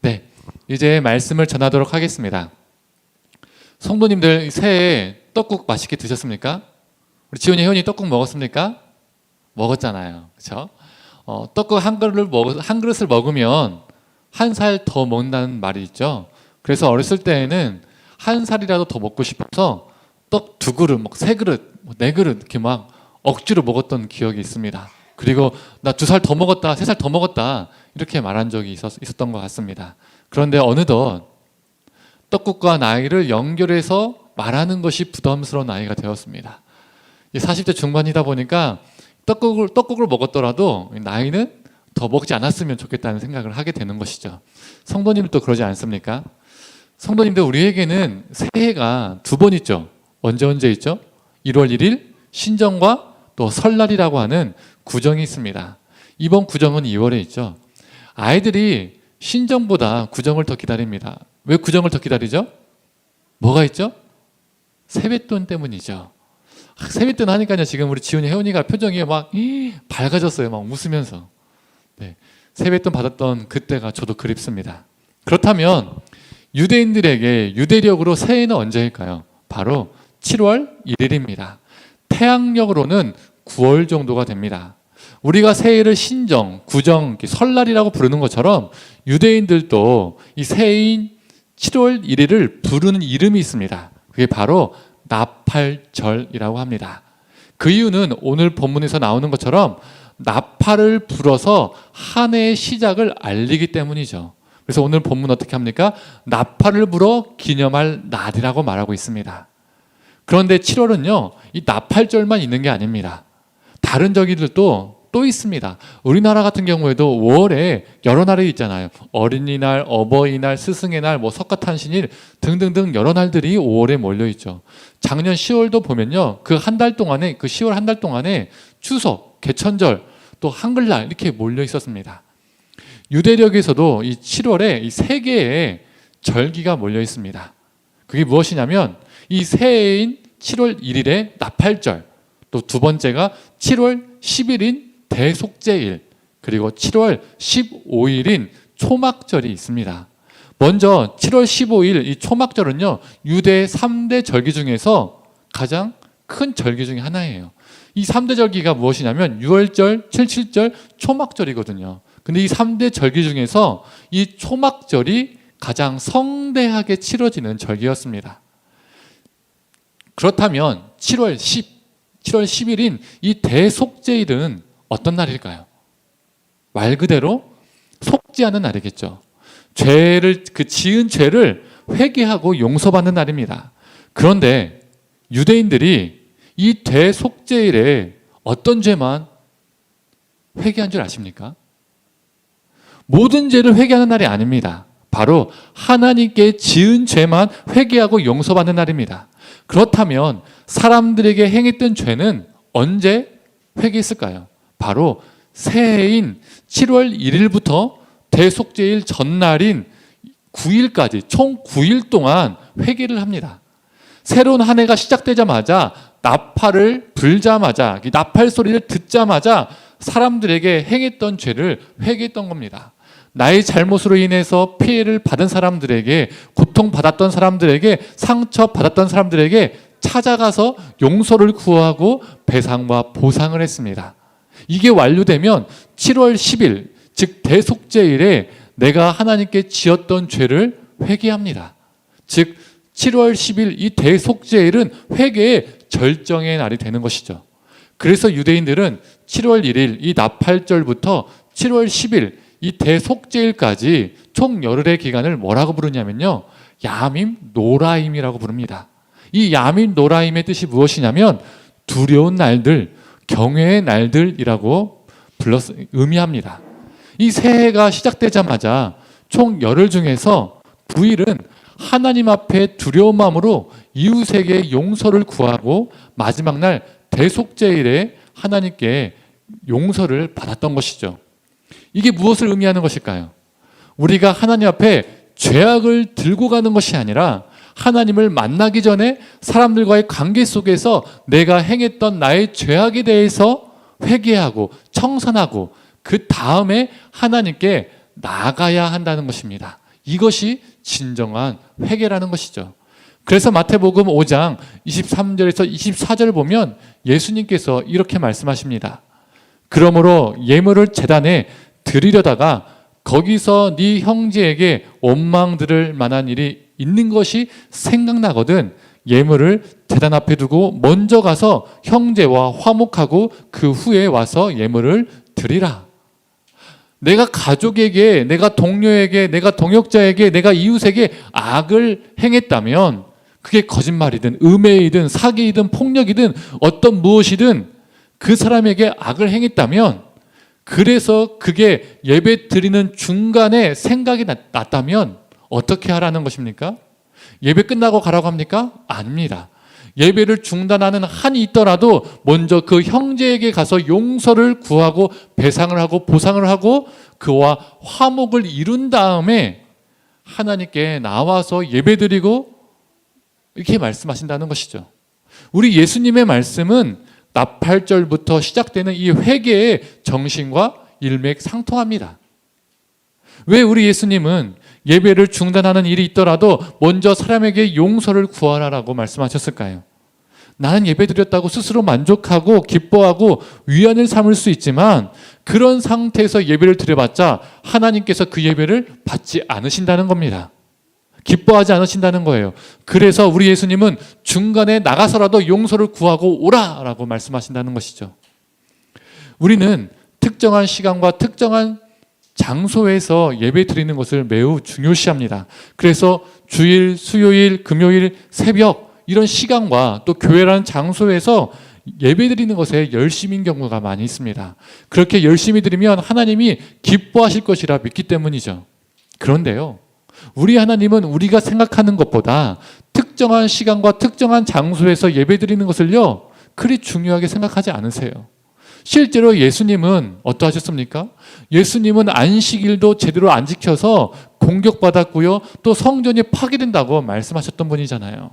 네, 이제 말씀을 전하도록 하겠습니다. 성도님들 새해에 떡국 맛있게 드셨습니까? 우리 지훈이, 혜원이 떡국 먹었습니까? 먹었잖아요. 그렇죠? 떡국 한 그릇을 먹으면 한 살 더 먹는다는 말이 있죠. 그래서 어렸을 때에는 한 살이라도 더 먹고 싶어서 떡 2그릇, 세 그릇, 4그릇 이렇게 막 억지로 먹었던 기억이 있습니다. 그리고 나 2살 더 먹었다, 3살 더 먹었다 이렇게 말한 적이 있었던 것 같습니다. 그런데 어느덧 떡국과 나이를 연결해서 말하는 것이 부담스러운 나이가 되었습니다. 40대 중반이다 보니까 떡국을 먹었더라도 나이는 더 먹지 않았으면 좋겠다는 생각을 하게 되는 것이죠. 성도님들도 그러지 않습니까? 성도님들, 우리에게는 새해가 2번 있죠. 언제 있죠? 1월 1일 신정과 또 설날이라고 하는 구정이 있습니다. 이번 구정은 2월에 있죠. 아이들이 신정보다 구정을 더 기다립니다. 왜 구정을 더 기다리죠? 뭐가 있죠? 세뱃돈 때문이죠. 세뱃돈 하니까요, 지금 우리 지훈이, 혜원이가 표정이 막 밝아졌어요. 막 웃으면서. 네, 세뱃돈 받았던 그때가 저도 그립습니다. 그렇다면 유대인들에게 유대력으로 새해는 언제일까요? 바로 7월 1일입니다. 태양력으로는 9월 정도가 됩니다. 우리가 새해를 신정, 구정, 설날이라고 부르는 것처럼 유대인들도 이 새해인 7월 1일을 부르는 이름이 있습니다. 그게 바로 나팔절이라고 합니다. 그 이유는 오늘 본문에서 나오는 것처럼 나팔을 불어서 한 해의 시작을 알리기 때문이죠. 그래서 오늘 본문 어떻게 합니까? 나팔을 불어 기념할 날이라고 말하고 있습니다. 그런데 7월은요, 이 나팔절만 있는 게 아닙니다. 다른 절기들도 또 있습니다. 우리나라 같은 경우에도 5월에 여러 날이 있잖아요. 어린이날, 어버이날, 스승의 날, 석가탄신일 등등등 여러 날들이 5월에 몰려 있죠. 작년 10월도 보면요, 그 10월 한 달 동안에 추석, 개천절, 또 한글날 이렇게 몰려 있었습니다. 유대력에서도 이 7월에 이 3개의 절기가 몰려 있습니다. 그게 무엇이냐면 이 새해인 7월 1일의 나팔절, 또 2번째가 7월 10일인 대속죄일, 그리고 7월 15일인 초막절이 있습니다. 먼저 7월 15일 이 초막절은요, 유대 3대 절기 중에서 가장 큰 절기 중에 하나예요. 이 3대 절기가 무엇이냐면 유월절, 칠칠절, 초막절이거든요. 근데 이 3대 절기 중에서 이 초막절이 가장 성대하게 치러지는 절기였습니다. 그렇다면 7월 10일인 이 대속죄일은 어떤 날일까요? 말 그대로 속죄하는 날이겠죠. 지은 죄를 회개하고 용서받는 날입니다. 그런데 유대인들이 이 대속죄일에 어떤 죄만 회개한 줄 아십니까? 모든 죄를 회개하는 날이 아닙니다. 바로 하나님께 지은 죄만 회개하고 용서받는 날입니다. 그렇다면 사람들에게 행했던 죄는 언제 회개했을까요? 바로 새해인 7월 1일부터 대속죄일 전날인 9일까지 총 9일 동안 회개를 합니다. 새로운 한 해가 시작되자마자 나팔을 불자마자, 나팔 소리를 듣자마자 사람들에게 행했던 죄를 회개했던 겁니다. 나의 잘못으로 인해서 피해를 받은 사람들에게, 고통받았던 사람들에게, 상처받았던 사람들에게 찾아가서 용서를 구하고 배상과 보상을 했습니다. 이게 완료되면 7월 10일, 즉 대속죄일에 내가 하나님께 지었던 죄를 회개합니다. 즉 7월 10일 이 대속죄일은 회개의 절정의 날이 되는 것이죠. 그래서 유대인들은 7월 1일 이 나팔절부터 7월 10일 이 대속죄일까지 총 열흘의 기간을 뭐라고 부르냐면요, 야밈 노라임이라고 부릅니다. 이 야밈 노라임의 뜻이 무엇이냐면 두려운 날들, 경외의 날들이라고 의미합니다. 이 새해가 시작되자마자 총 열흘 중에서 9일은 하나님 앞에 두려운 마음으로 이웃에게 용서를 구하고 마지막 날 대속죄일에 하나님께 용서를 받았던 것이죠. 이게 무엇을 의미하는 것일까요? 우리가 하나님 앞에 죄악을 들고 가는 것이 아니라 하나님을 만나기 전에 사람들과의 관계 속에서 내가 행했던 나의 죄악에 대해서 회개하고 청산하고 그 다음에 하나님께 나아가야 한다는 것입니다. 이것이 진정한 회개라는 것이죠. 그래서 마태복음 5장 23절에서 24절을 보면 예수님께서 이렇게 말씀하십니다. 그러므로 예물을 제단에 드리려다가 거기서 네 형제에게 원망 들을 만한 일이 있는 것이 생각나거든 예물을 제단 앞에 두고 먼저 가서 형제와 화목하고 그 후에 와서 예물을 드리라. 내가 가족에게, 내가 동료에게, 내가 동역자에게, 내가 이웃에게 악을 행했다면 그게 거짓말이든 음해이든 사기이든 폭력이든 어떤 무엇이든 그 사람에게 악을 행했다면, 그래서 그게 예배 드리는 중간에 생각이 났다면 어떻게 하라는 것입니까? 예배 끝나고 가라고 합니까? 아닙니다. 예배를 중단하는 한이 있더라도 먼저 그 형제에게 가서 용서를 구하고 배상을 하고 보상을 하고 그와 화목을 이룬 다음에 하나님께 나와서 예배드리고 이렇게 말씀하신다는 것이죠. 우리 예수님의 말씀은 나팔절부터 시작되는 이 회개의 정신과 일맥상통합니다. 왜 우리 예수님은 예배를 중단하는 일이 있더라도 먼저 사람에게 용서를 구하라라고 말씀하셨을까요? 나는 예배 드렸다고 스스로 만족하고 기뻐하고 위안을 삼을 수 있지만 그런 상태에서 예배를 드려봤자 하나님께서 그 예배를 받지 않으신다는 겁니다. 기뻐하지 않으신다는 거예요. 그래서 우리 예수님은 중간에 나가서라도 용서를 구하고 오라라고 말씀하신다는 것이죠. 우리는 특정한 시간과 특정한 장소에서 예배 드리는 것을 매우 중요시합니다. 그래서 주일, 수요일, 금요일, 새벽 이런 시간과 또 교회라는 장소에서 예배 드리는 것에 열심인 경우가 많이 있습니다. 그렇게 열심히 드리면 하나님이 기뻐하실 것이라 믿기 때문이죠. 그런데요, 우리 하나님은 우리가 생각하는 것보다 특정한 시간과 특정한 장소에서 예배 드리는 것을요 그리 중요하게 생각하지 않으세요. 실제로 예수님은 어떠하셨습니까? 예수님은 안식일도 제대로 안 지켜서 공격받았고요, 또 성전이 파괴된다고 말씀하셨던 분이잖아요.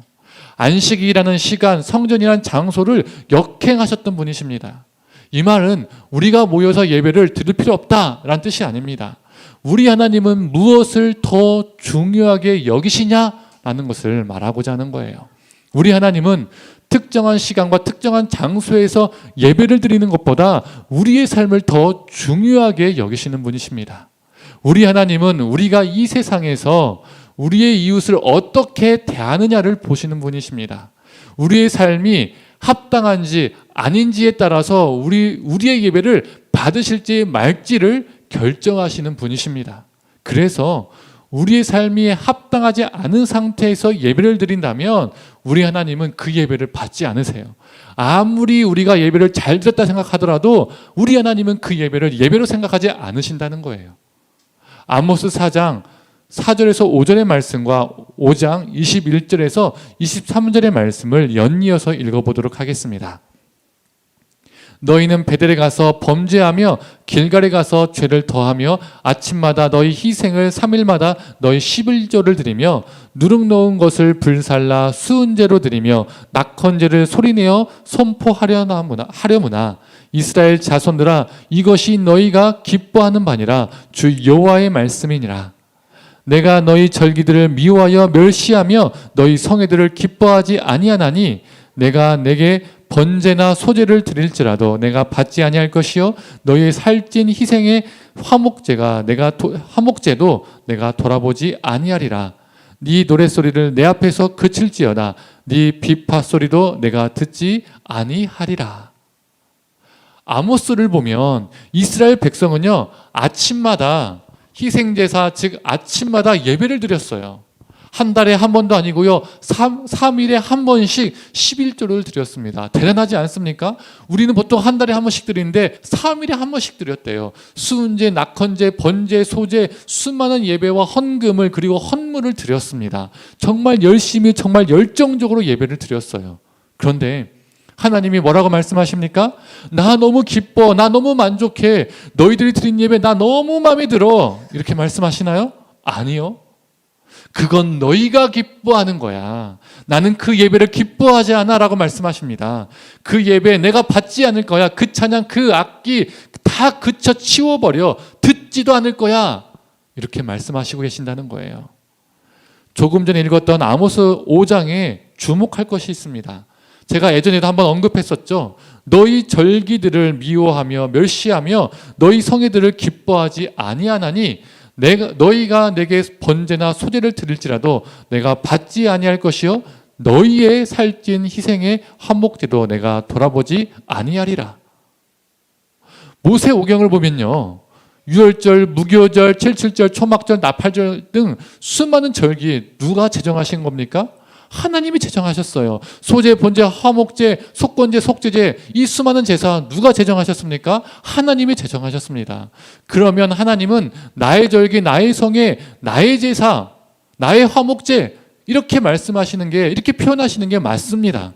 안식일이라는 시간, 성전이라는 장소를 역행하셨던 분이십니다. 이 말은 우리가 모여서 예배를 드릴 필요 없다라는 뜻이 아닙니다. 우리 하나님은 무엇을 더 중요하게 여기시냐라는 것을 말하고자 하는 거예요. 우리 하나님은 특정한 시간과 특정한 장소에서 예배를 드리는 것보다 우리의 삶을 더 중요하게 여기시는 분이십니다. 우리 하나님은 우리가 이 세상에서 우리의 이웃을 어떻게 대하느냐를 보시는 분이십니다. 우리의 삶이 합당한지 아닌지에 따라서 우리의 예배를 받으실지 말지를 결정하시는 분이십니다. 그래서 우리의 삶이 합당하지 않은 상태에서 예배를 드린다면 우리 하나님은 그 예배를 받지 않으세요. 아무리 우리가 예배를 잘 드렸다 생각하더라도 우리 하나님은 그 예배를 예배로 생각하지 않으신다는 거예요. 아모스 4장 4절에서 5절의 말씀과 5장 21절에서 23절의 말씀을 연이어서 읽어보도록 하겠습니다. 너희는 베델에 가서 범죄하며 길갈에 가서 죄를 더하며 아침마다 너희 희생을 3일마다 너희 11조를 드리며 누룩 놓은 것을 불살라 수은제로 드리며 낙헌제를 소리내어 선포하려무나 이스라엘 자손들아 이것이 너희가 기뻐하는 바니라 주 여호와의 말씀이니라. 내가 너희 절기들을 미워하여 멸시하며 너희 성회들을 기뻐하지 아니하나니 내가 내게 번제나 소제를 드릴지라도 내가 받지 아니할 것이요 너희의 살찐 희생의 화목제도 내가 돌아보지 아니하리라. 네 노랫소리를 내 앞에서 그칠지어다 네 비파 소리도 내가 듣지 아니하리라. 아모스를 보면 이스라엘 백성은요 아침마다 희생제사 즉 아침마다 예배를 드렸어요. 한 달에 한 번도 아니고요 3일에 한 번씩 11조를 드렸습니다. 대단하지 않습니까? 우리는 보통 한 달에 한 번씩 드리는데 3일에 한 번씩 드렸대요. 수은제, 낙헌제, 번제, 소제 수많은 예배와 헌금을 그리고 헌물을 드렸습니다. 정말 열심히 정말 열정적으로 예배를 드렸어요. 그런데 하나님이 뭐라고 말씀하십니까? 나 너무 기뻐, 나 너무 만족해, 너희들이 드린 예배 나 너무 마음에 들어 이렇게 말씀하시나요? 아니요. 그건 너희가 기뻐하는 거야. 나는 그 예배를 기뻐하지 않아 라고 말씀하십니다. 그 예배 내가 받지 않을 거야. 그 찬양, 그 악기 다 그쳐 치워버려. 듣지도 않을 거야. 이렇게 말씀하시고 계신다는 거예요. 조금 전에 읽었던 아모스 5장에 주목할 것이 있습니다. 제가 예전에도 한번 언급했었죠. 너희 절기들을 미워하며 멸시하며 너희 성회들을 기뻐하지 아니하나니 너희가 내게 번제나 소제를 드릴지라도 내가 받지 아니할 것이요 너희의 살찐 희생의 화목제도 내가 돌아보지 아니하리라. 모세오경을 보면요, 유월절, 무교절, 칠칠절, 초막절, 나팔절 등 수많은 절기 누가 제정하신 겁니까? 하나님이 제정하셨어요. 소제, 번제, 화목제, 속건제, 속제제, 이 수많은 제사 누가 제정하셨습니까? 하나님이 제정하셨습니다. 그러면 하나님은 나의 절기, 나의 성회, 나의 제사, 나의 화목제 이렇게 말씀하시는 게, 이렇게 표현하시는 게 맞습니다.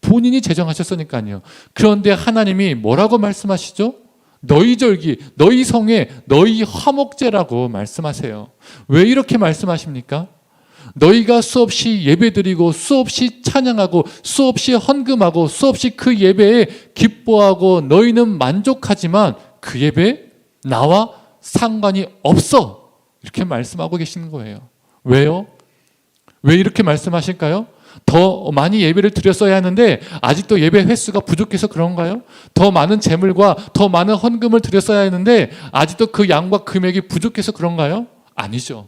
본인이 제정하셨으니까요. 그런데 하나님이 뭐라고 말씀하시죠? 너희 절기, 너희 성회, 너희 화목제라고 말씀하세요. 왜 이렇게 말씀하십니까? 너희가 수없이 예배드리고 수없이 찬양하고 수없이 헌금하고 수없이 그 예배에 기뻐하고 너희는 만족하지만 그 예배에 나와 상관이 없어. 이렇게 말씀하고 계시는 거예요. 왜요? 왜 이렇게 말씀하실까요? 더 많이 예배를 드렸어야 하는데 아직도 예배 횟수가 부족해서 그런가요? 더 많은 재물과 더 많은 헌금을 드렸어야 했는데 아직도 그 양과 금액이 부족해서 그런가요? 아니죠.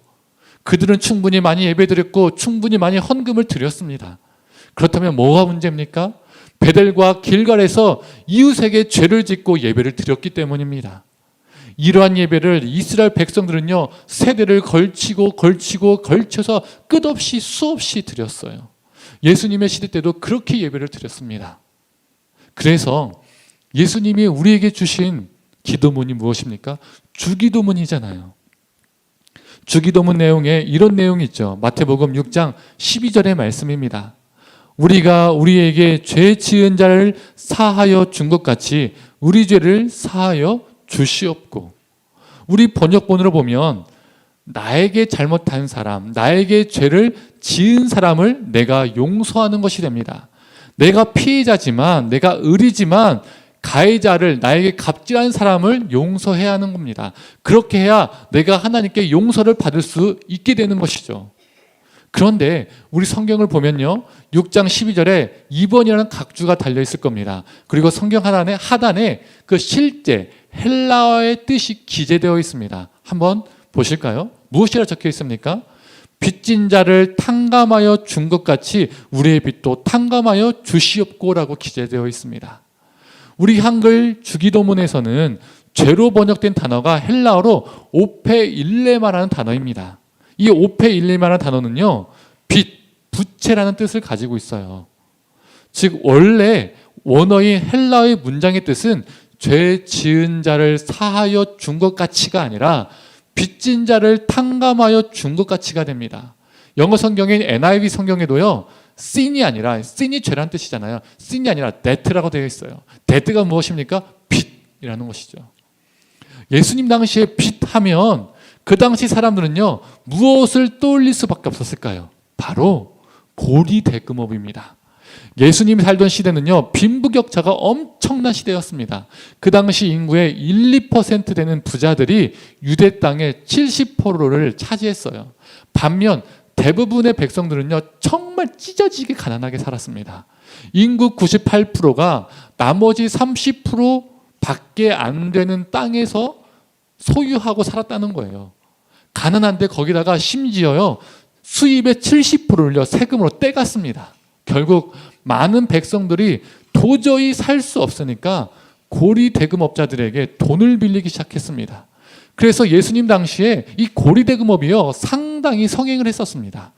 그들은 충분히 많이 예배드렸고 충분히 많이 헌금을 드렸습니다. 그렇다면 뭐가 문제입니까? 베델과 길갈에서 이웃에게 죄를 짓고 예배를 드렸기 때문입니다. 이러한 예배를 이스라엘 백성들은요, 세대를 걸쳐서 끝없이 수없이 드렸어요. 예수님의 시대 때도 그렇게 예배를 드렸습니다. 그래서 예수님이 우리에게 주신 기도문이 무엇입니까? 주기도문이잖아요. 주기도문 내용에 이런 내용이 있죠. 마태복음 6장 12절의 말씀입니다. 우리가 우리에게 죄 지은 자를 사하여 준 것 같이 우리 죄를 사하여 주시옵고. 우리 번역본으로 보면 나에게 잘못한 사람, 나에게 죄를 지은 사람을 내가 용서하는 것이 됩니다. 내가 피해자지만, 내가 의리지만 가해자를, 나에게 갑질한 사람을 용서해야 하는 겁니다. 그렇게 해야 내가 하나님께 용서를 받을 수 있게 되는 것이죠. 그런데 우리 성경을 보면요, 6장 12절에 2번이라는 각주가 달려있을 겁니다. 그리고 성경 하단에 그 실제 헬라어의 뜻이 기재되어 있습니다. 한번 보실까요? 무엇이라 적혀 있습니까? 빚진 자를 탕감하여 준 것 같이 우리의 빚도 탕감하여 주시옵고라고 기재되어 있습니다. 우리 한글 주기도문에서는 죄로 번역된 단어가 헬라어로 오페일레마라는 단어입니다. 이 오페일레마라는 단어는요, 빚, 부채라는 뜻을 가지고 있어요. 즉 원래 원어인 헬라어의 문장의 뜻은 죄 지은 자를 사하여 준 것 같이가 아니라 빚진 자를 탕감하여 준 것 같이가 됩니다. 영어 성경인 NIV 성경에도요, sin이 아니라, sin이 죄라는 뜻이잖아요. sin이 아니라 debt라고 되어 있어요. debt가 무엇입니까? 빚이라는 것이죠. 예수님 당시에 빚하면 그 당시 사람들은요, 무엇을 떠올릴 수밖에 없었을까요? 바로 고리대금업입니다. 예수님이 살던 시대는요, 빈부격차가 엄청난 시대였습니다. 그 당시 인구의 1, 2% 되는 부자들이 유대 땅의 70%를 차지했어요. 반면 대부분의 백성들은요, 정말 찢어지게 가난하게 살았습니다. 인구 98%가 나머지 30% 밖에 안 되는 땅에서 소유하고 살았다는 거예요. 가난한데 거기다가 심지어요, 수입의 70%를요, 세금으로 떼갔습니다. 결국 많은 백성들이 도저히 살 수 없으니까 고리대금업자들에게 돈을 빌리기 시작했습니다. 그래서 예수님 당시에 이 고리대금업이요, 상당히 성행을 했었습니다.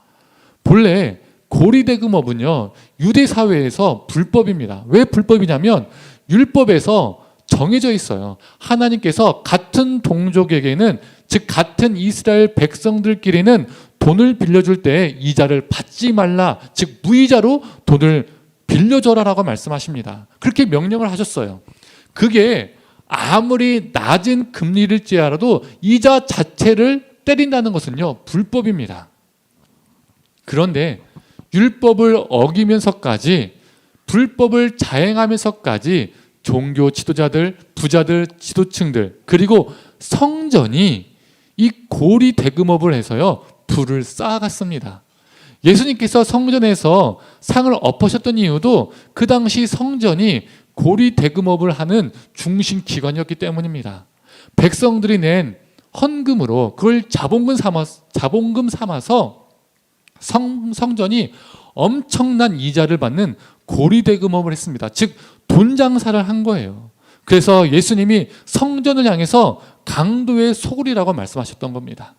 본래 고리대금업은요, 유대 사회에서 불법입니다. 왜 불법이냐면 율법에서 정해져 있어요. 하나님께서 같은 동족에게는, 즉 같은 이스라엘 백성들끼리는 돈을 빌려줄 때 이자를 받지 말라, 즉 무이자로 돈을 빌려줘라라고 말씀하십니다. 그렇게 명령을 하셨어요. 그게 아무리 낮은 금리일지라도 이자 자체를 때린다는 것은요, 불법입니다. 그런데 율법을 어기면서까지, 불법을 자행하면서까지 종교 지도자들, 부자들, 지도층들, 그리고 성전이 이 고리 대금업을 해서요 불을 쌓아갔습니다. 예수님께서 성전에서 상을 엎으셨던 이유도 그 당시 성전이 고리 대금업을 하는 중심 기관이었기 때문입니다. 백성들이 낸 헌금으로 그걸 자본금 삼아서 성전이 엄청난 이자를 받는 고리 대금업을 했습니다. 즉 돈 장사를 한 거예요. 그래서 예수님이 성전을 향해서 강도의 소굴이라고 말씀하셨던 겁니다.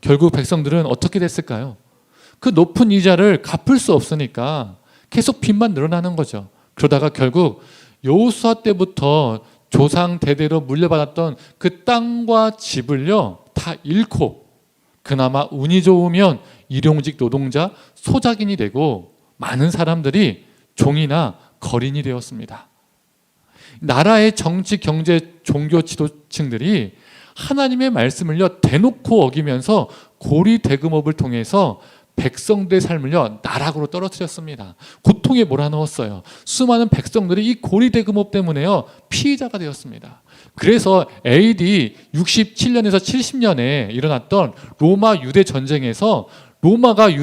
결국 백성들은 어떻게 됐을까요? 그 높은 이자를 갚을 수 없으니까 계속 빚만 늘어나는 거죠. 그러다가 결국 여호수아 때부터 조상 대대로 물려받았던 그 땅과 집을요 다 잃고 그나마 운이 좋으면 일용직 노동자 소작인이 되고 많은 사람들이 종이나 거린이 되었습니다. 나라의 정치, 경제, 종교 지도층들이 하나님의 말씀을요 대놓고 어기면서 고리 대금업을 통해서 백성들의 삶을요 나락으로 떨어뜨렸습니다. 고통에 몰아넣었어요. 수많은 백성들이 이 고리 대금업 때문에요 피해자가 되었습니다. 그래서 AD 67년에서 70년에 일어났던 로마 유대 전쟁에서 로마가 이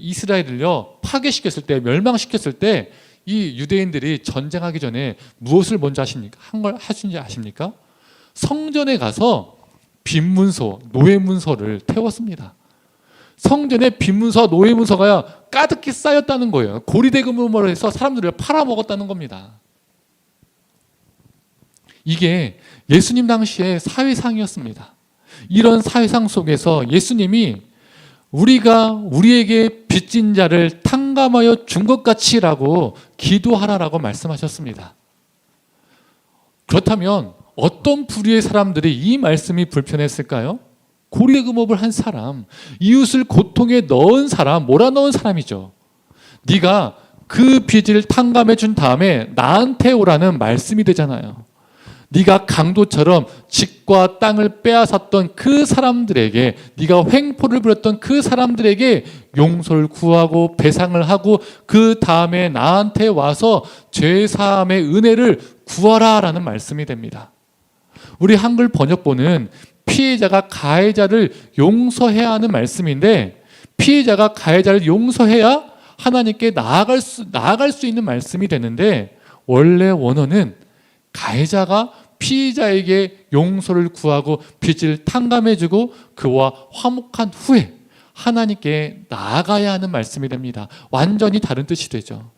이스라엘을요 파괴시켰을 때, 멸망시켰을 때 이 유대인들이 전쟁하기 전에 무엇을 먼저 하신지 아십니까? 성전에 가서 빈문서, 노예문서를 태웠습니다. 성전에 빈문서, 노예문서가 가득히 쌓였다는 거예요. 고리대금으로 해서 사람들을 팔아먹었다는 겁니다. 이게 예수님 당시의 사회상이었습니다. 이런 사회상 속에서 예수님이 우리가 우리에게 빚진 자를 탕감하여 준 것 같이라고 기도하라라고 말씀하셨습니다. 그렇다면 어떤 부류의 사람들이 이 말씀이 불편했을까요? 고리대금업을 한 사람, 이웃을 고통에 넣은 사람, 몰아넣은 사람이죠. 네가 그 빚을 탕감해 준 다음에 나한테 오라는 말씀이 되잖아요. 네가 강도처럼 집과 땅을 빼앗았던 그 사람들에게, 네가 횡포를 부렸던 그 사람들에게 용서를 구하고 배상을 하고 그 다음에 나한테 와서 죄사함의 은혜를 구하라라는 말씀이 됩니다. 우리 한글 번역본은 피해자가 가해자를 용서해야 하는 말씀인데, 피해자가 가해자를 용서해야 하나님께 나아갈 수 있는 말씀이 되는데, 원래 원어는 가해자가 피의자에게 용서를 구하고 빚을 탕감해주고 그와 화목한 후에 하나님께 나아가야 하는 말씀이 됩니다. 완전히 다른 뜻이 되죠.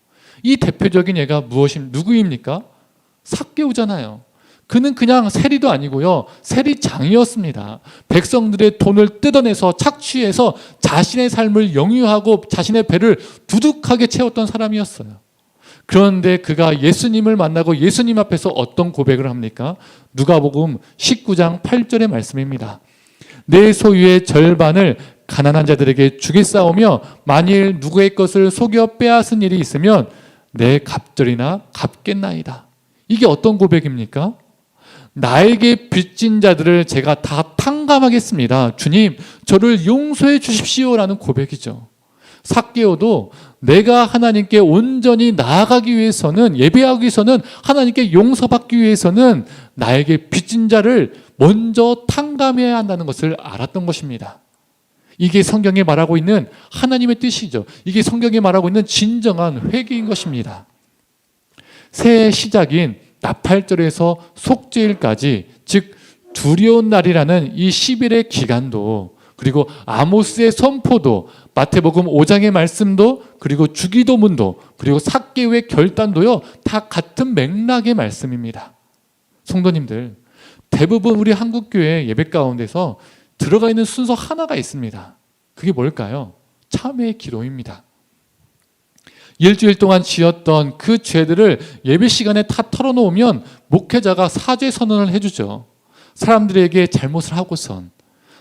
이 대표적인 예가 누구입니까? 삭개오잖아요. 그는 그냥 세리도 아니고요, 세리장이었습니다. 백성들의 돈을 뜯어내서 착취해서 자신의 삶을 영유하고 자신의 배를 두둑하게 채웠던 사람이었어요. 그런데 그가 예수님을 만나고 예수님 앞에서 어떤 고백을 합니까? 누가복음 19장 8절의 말씀입니다. 내 소유의 절반을 가난한 자들에게 주겠사오며 만일 누구의 것을 속여 빼앗은 일이 있으면 내 갑절이나 갚겠나이다. 이게 어떤 고백입니까? 나에게 빚진 자들을 제가 다 탕감하겠습니다. 주님, 저를 용서해 주십시오라는 고백이죠. 삭개오도 내가 하나님께 온전히 나아가기 위해서는, 예배하기 위해서는, 하나님께 용서받기 위해서는 나에게 빚진 자를 먼저 탕감해야 한다는 것을 알았던 것입니다. 이게 성경에 말하고 있는 하나님의 뜻이죠. 이게 성경에 말하고 있는 진정한 회개인 것입니다. 새해 시작인 나팔절에서 속죄일까지, 즉 두려운 날이라는 이 10일의 기간도, 그리고 아모스의 선포도, 마태복음 5장의 말씀도, 그리고 주기도문도, 그리고 삭개오의 결단도요, 다 같은 맥락의 말씀입니다. 성도님들, 대부분 우리 한국교회 예배 가운데서 들어가 있는 순서 하나가 있습니다. 그게 뭘까요? 참회의 기도입니다. 일주일 동안 지었던 그 죄들을 예배 시간에 다 털어놓으면 목회자가 사죄 선언을 해주죠. 사람들에게 잘못을 하고선,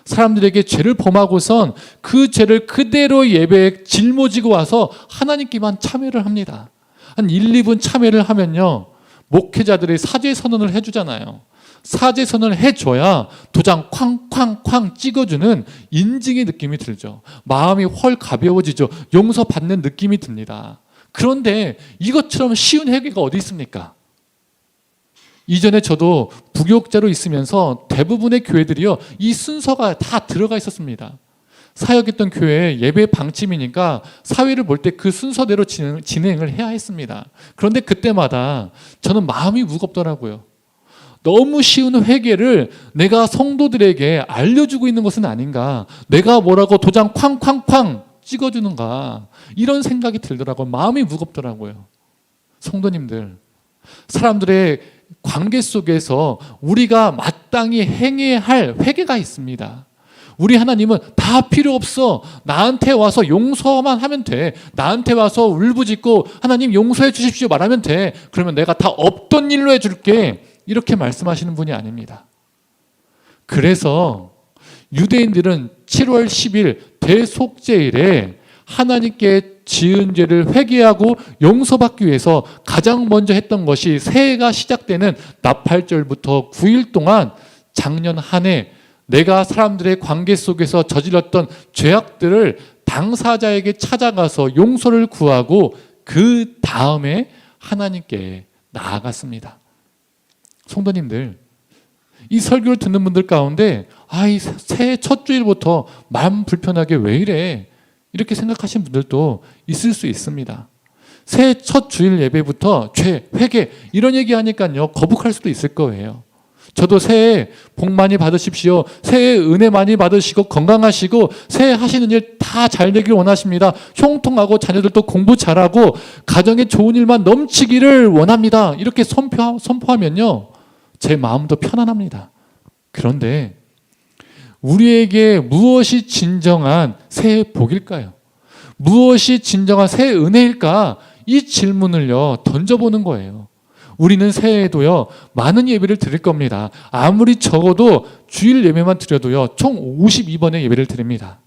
사람들에게 죄를 범하고선 그 죄를 그대로 예배에 짊어지고 와서 하나님께만 참회를 합니다. 한 1, 2분 참회를 하면요, 목회자들이 사죄 선언을 해주잖아요. 사죄 선언을 해줘야 도장 쾅쾅쾅 찍어주는 인증의 느낌이 들죠. 마음이 훨 가벼워지죠. 용서받는 느낌이 듭니다. 그런데 이것처럼 쉬운 회개가 어디 있습니까? 이전에 저도 부교육자로 있으면서 대부분의 교회들이요, 이 순서가 다 들어가 있었습니다. 사역했던 교회의 예배 방침이니까 사회를 볼 때 그 순서대로 진행을 해야 했습니다. 그런데 그때마다 저는 마음이 무겁더라고요. 너무 쉬운 회개를 내가 성도들에게 알려주고 있는 것은 아닌가, 내가 뭐라고 도장 쾅쾅쾅 찍어주는가, 이런 생각이 들더라고요. 마음이 무겁더라고요. 성도님들, 사람들의 관계 속에서 우리가 마땅히 행해야 할 회개가 있습니다. 우리 하나님은 다 필요 없어, 나한테 와서 용서만 하면 돼, 나한테 와서 울부짖고 하나님 용서해 주십시오 말하면 돼, 그러면 내가 다 없던 일로 해줄게, 이렇게 말씀하시는 분이 아닙니다. 그래서 유대인들은 7월 10일 대속죄일에 하나님께 지은 죄를 회개하고 용서받기 위해서 가장 먼저 했던 것이 새해가 시작되는 나팔절부터 9일 동안 작년 한 해 내가 사람들의 관계 속에서 저질렀던 죄악들을 당사자에게 찾아가서 용서를 구하고 그 다음에 하나님께 나아갔습니다. 성도님들, 이 설교를 듣는 분들 가운데 이 새해 첫 주일부터 마음 불편하게 왜 이래? 이렇게 생각하시는 분들도 있을 수 있습니다. 새해 첫 주일 예배부터 죄, 회개 이런 얘기하니까요, 거북할 수도 있을 거예요. 저도 새해 복 많이 받으십시오, 새해 은혜 많이 받으시고 건강하시고 새해 하시는 일 다 잘 되길 원하십니다, 형통하고 자녀들도 공부 잘하고 가정에 좋은 일만 넘치기를 원합니다, 이렇게 선포하면요, 제 마음도 편안합니다. 그런데 우리에게 무엇이 진정한 새해 복일까요? 무엇이 진정한 새해 은혜일까? 이 질문을요, 던져보는 거예요. 우리는 새해에도요, 많은 예배를 드릴 겁니다. 아무리 적어도 주일 예배만 드려도요, 총 52번의 예배를 드립니다.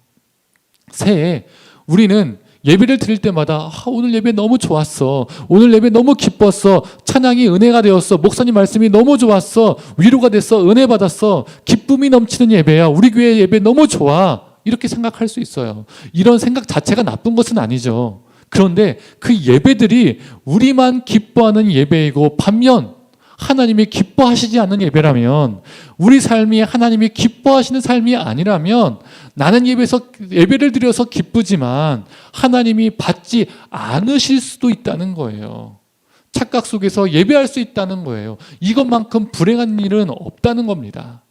새해 우리는 예배를 드릴 때마다 오늘 예배 너무 좋았어, 오늘 예배 너무 기뻤어, 찬양이 은혜가 되었어, 목사님 말씀이 너무 좋았어, 위로가 됐어, 은혜 받았어, 기쁨이 넘치는 예배야, 우리 교회 예배 너무 좋아, 이렇게 생각할 수 있어요. 이런 생각 자체가 나쁜 것은 아니죠. 그런데 그 예배들이 우리만 기뻐하는 예배이고 반면 하나님이 기뻐하시지 않는 예배라면, 우리 삶이 하나님이 기뻐하시는 삶이 아니라면 나는 예배를 드려서 기쁘지만 하나님이 받지 않으실 수도 있다는 거예요. 착각 속에서 예배할 수 있다는 거예요. 이것만큼 불행한 일은 없다는 겁니다.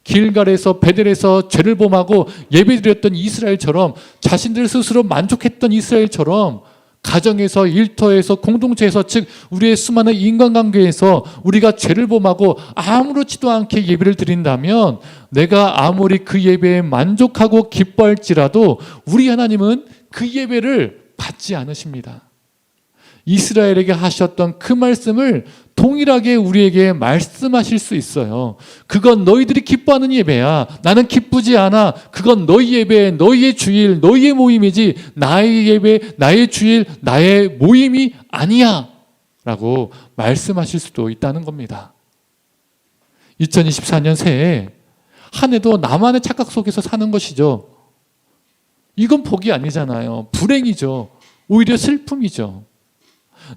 길갈에서 베델에서 죄를 범하고 예배드렸던 이스라엘처럼, 자신들 스스로 만족했던 이스라엘처럼 가정에서, 일터에서, 공동체에서, 즉 우리의 수많은 인간관계에서 우리가 죄를 범하고 아무렇지도 않게 예배를 드린다면 내가 아무리 그 예배에 만족하고 기뻐할지라도 우리 하나님은 그 예배를 받지 않으십니다. 이스라엘에게 하셨던 그 말씀을 동일하게 우리에게 말씀하실 수 있어요. 그건 너희들이 기뻐하는 예배야, 나는 기쁘지 않아, 그건 너희 예배, 너희의 주일, 너희의 모임이지 나의 예배, 나의 주일, 나의 모임이 아니야 라고 말씀하실 수도 있다는 겁니다. 2024년 새해 한 해도 나만의 착각 속에서 사는 것이죠. 이건 복이 아니잖아요. 불행이죠. 오히려 슬픔이죠.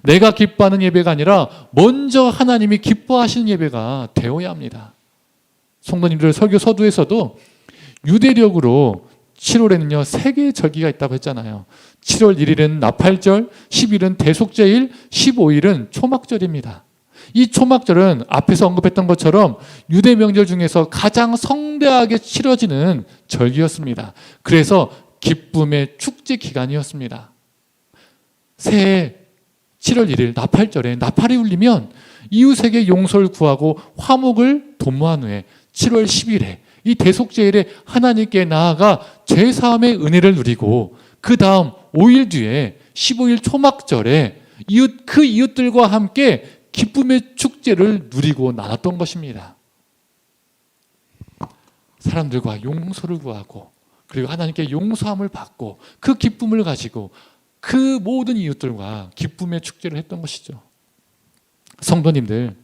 내가 기뻐하는 예배가 아니라 먼저 하나님이 기뻐하시는 예배가 되어야 합니다. 성도님들, 설교 서두에서도 유대력으로 7월에는요 3개의 절기가 있다고 했잖아요. 7월 1일은 나팔절, 10일은 대속죄일, 15일은 초막절입니다. 이 초막절은 앞에서 언급했던 것처럼 유대 명절 중에서 가장 성대하게 치러지는 절기였습니다. 그래서 기쁨의 축제 기간이었습니다. 새해 7월 1일 나팔절에 나팔이 울리면 이웃에게 용서를 구하고 화목을 도모한 후에 7월 10일에 이 대속죄일에 하나님께 나아가 죄사함의 은혜를 누리고, 그 다음 5일 뒤에 15일 초막절에 그 이웃들과 함께 기쁨의 축제를 누리고 나눴던 것입니다. 사람들과 용서를 구하고, 그리고 하나님께 용서함을 받고 그 기쁨을 가지고 그 모든 이웃들과 기쁨의 축제를 했던 것이죠. 성도님들,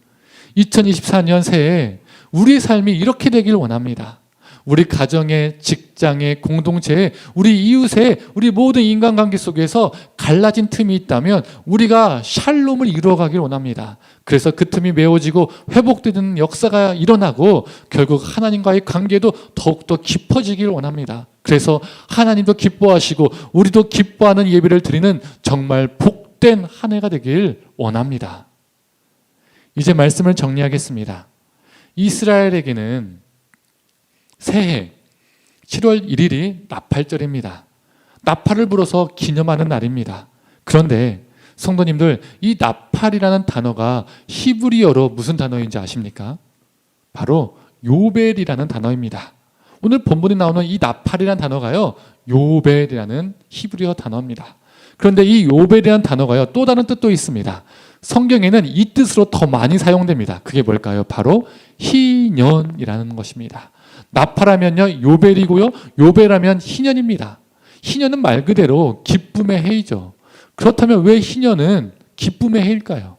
2024년 새해 우리의 삶이 이렇게 되길 원합니다. 우리 가정의, 직장의, 공동체에, 우리 이웃의, 우리 모든 인간관계 속에서 갈라진 틈이 있다면 우리가 샬롬을 이루어가길 원합니다. 그래서 그 틈이 메워지고 회복되는 역사가 일어나고 결국 하나님과의 관계도 더욱더 깊어지길 원합니다. 그래서 하나님도 기뻐하시고 우리도 기뻐하는 예배를 드리는 정말 복된 한 해가 되길 원합니다. 이제 말씀을 정리하겠습니다. 이스라엘에게는 새해 7월 1일이 나팔절입니다. 나팔을 불어서 기념하는 날입니다. 그런데 성도님들, 이 나팔이라는 단어가 히브리어로 무슨 단어인지 아십니까? 바로 요벨이라는 단어입니다. 오늘 본문에 나오는 이 나팔이라는 단어가요, 요벨이라는 히브리어 단어입니다. 그런데 이 요벨이라는 단어가요, 또 다른 뜻도 있습니다. 성경에는 이 뜻으로 더 많이 사용됩니다. 그게 뭘까요? 바로 희년이라는 것입니다. 나팔하면요 요벨이고요, 요벨하면 희년입니다. 희년은 말 그대로 기쁨의 해이죠. 그렇다면 왜 희년은 기쁨의 해일까요?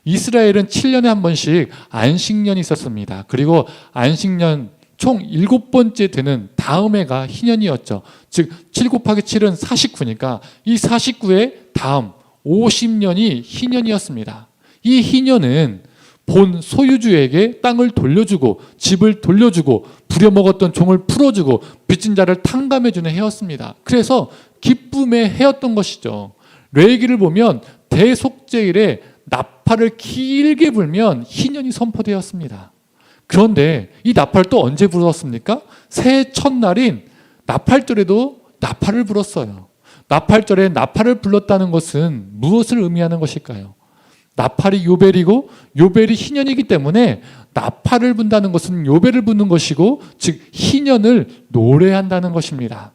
이스라엘은 7년에 한 번씩 안식년이 있었습니다. 그리고 안식년 총 7번째 되는 다음 해가 희년이었죠. 즉 7 곱하기 7은 49니까 이 49의 다음 50년이 희년이었습니다. 이 희년은 본 소유주에게 땅을 돌려주고 집을 돌려주고 부려먹었던 종을 풀어주고 빚진 자를 탕감해주는 해였습니다. 그래서 기쁨의 해였던 것이죠. 레위기를 보면 대속죄일에 나팔을 길게 불면 희년이 선포되었습니다. 그런데 이 나팔 또 언제 불었습니까? 새해 첫날인 나팔절에도 나팔을 불었어요. 나팔절에 나팔을 불렀다는 것은 무엇을 의미하는 것일까요? 나팔이 요벨이고 요벨이 희년이기 때문에 나팔을 분다는 것은 요벨을 부는 것이고, 즉 희년을 노래한다는 것입니다.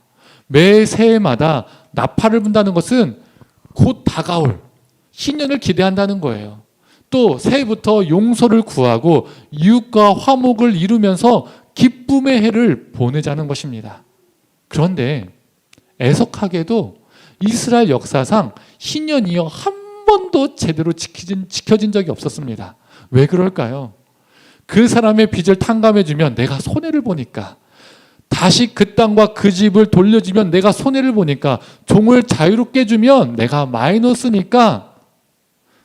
매 새해마다 나팔을 분다는 것은 곧 다가올 희년을 기대한다는 거예요. 또 새해부터 용서를 구하고 이웃과 화목을 이루면서 기쁨의 해를 보내자는 것입니다. 그런데 애석하게도 이스라엘 역사상 희년이요 한 번도 제대로 지켜진 적이 없었습니다. 왜 그럴까요? 그 사람의 빚을 탕감해주면 내가 손해를 보니까, 다시 그 땅과 그 집을 돌려주면 내가 손해를 보니까, 종을 자유롭게 주면 내가 마이너스니까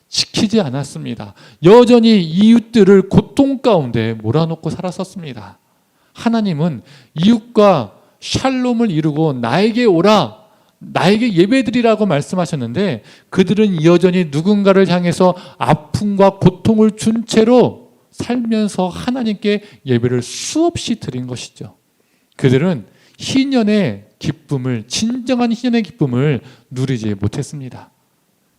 지키지 않았습니다. 여전히 이웃들을 고통 가운데 몰아넣고 살았었습니다. 하나님은 이웃과 샬롬을 이루고 나에게 오라, 나에게 예배드리라고 말씀하셨는데 그들은 여전히 누군가를 향해서 아픔과 고통을 준 채로 살면서 하나님께 예배를 수없이 드린 것이죠. 그들은 희년의 기쁨을, 진정한 희년의 기쁨을 누리지 못했습니다.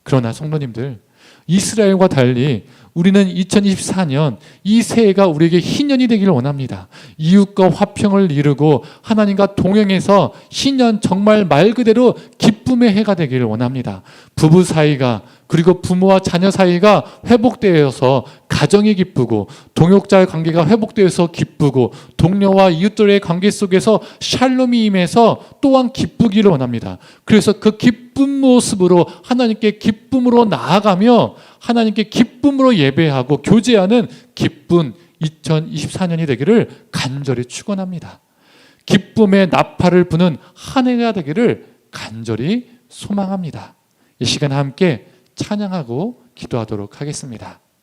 그러나 성도님들, 이스라엘과 달리 우리는 2024년 이 새해가 우리에게 희년이 되기를 원합니다. 이웃과 화평을 이루고 하나님과 동행해서 희년, 정말 말 그대로 기쁨의 해가 되기를 원합니다. 부부 사이가, 그리고 부모와 자녀 사이가 회복되어서 가정이 기쁘고, 동역자의 관계가 회복되어서 기쁘고, 동료와 이웃들의 관계 속에서 샬롬이 임해서 또한 기쁘기를 원합니다. 그래서 그 기쁜 모습으로 하나님께 기쁨으로 나아가며 하나님께 기쁨으로 예배하고 교제하는 기쁜 2024년이 되기를 간절히 축원합니다. 기쁨의 나팔을 부는 한 해가 되기를 간절히 소망합니다. 이 시간 함께 찬양하고 기도하도록 하겠습니다.